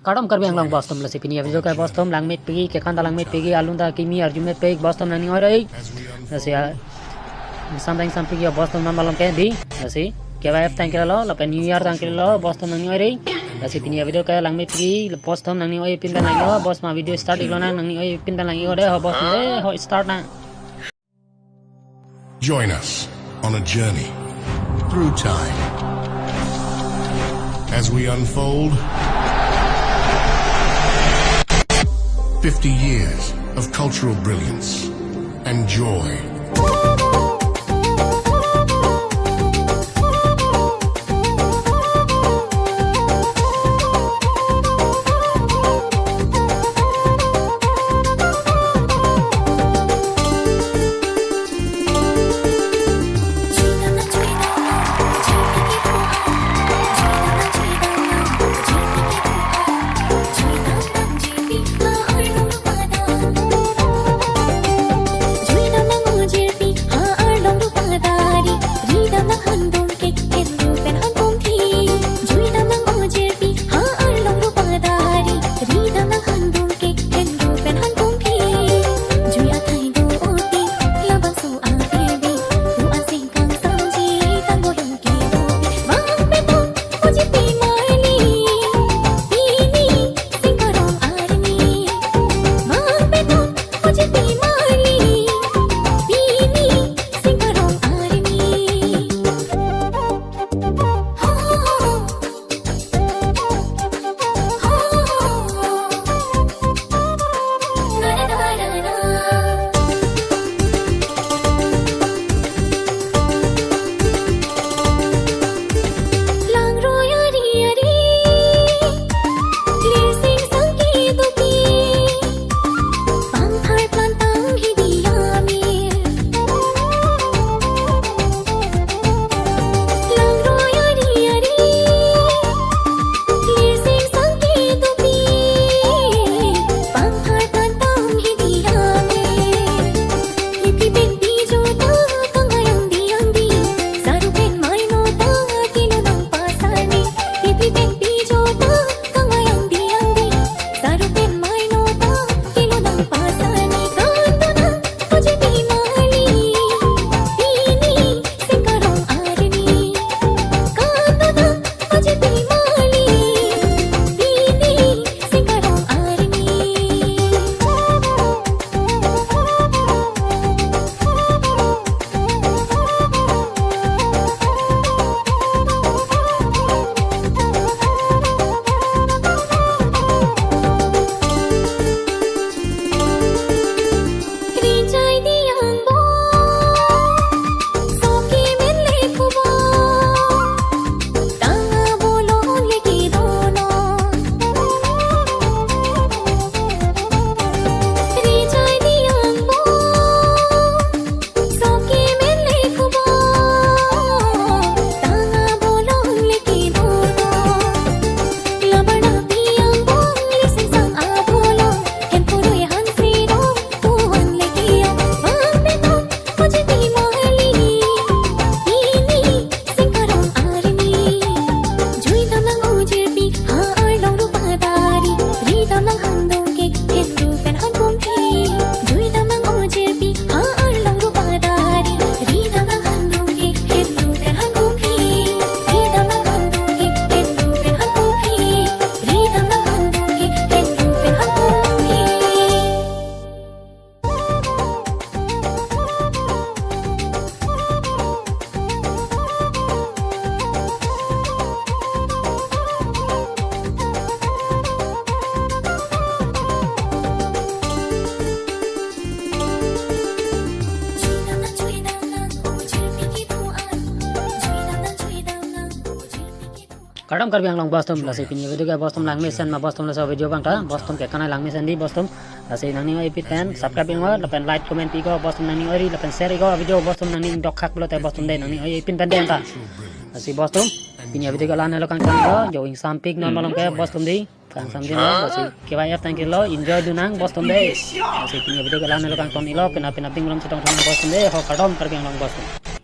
Kardom Karbi Arlong Boston la sipini avideo ka Boston lang met pigi ke kanda lang met pigi alunda kimi arjume pegi Boston nang oiri la sia something pigi Boston mamalom ke di la si ke va thank you lo New Year thank you lo Boston nang oiri la sipini avideo ka lang met pigi Boston nang oiri pinda nang lo bos ma video start iglo nang oiri pinda nang ore ho Boston de ho start na. Join us on a journey through time as we unfold 50 years of cultural brilliance and joy. Kardom Karbi Arlong Boston la sipini avideo ka Boston lang mesan ma Boston la sa video bang ta Boston ke kana lang mesan di Boston la sei nang ni oi pitan subscribe ing wa la pen like comment pi ko Boston nang ni oi la pen share ko video Boston nang ni dok khak lo te Boston de nang ni oi pin tan den ta la si Boston pini avideo ka lan lo kang kan jo ing sampik non malong ke Boston di kang sam din lo si ke ba thank you lo enjoy du nang Boston de la si pini avideo ka lan lo kang ton ilo kena pin aping lam chitong Boston de ho Kardom Karbi Arlong Boston.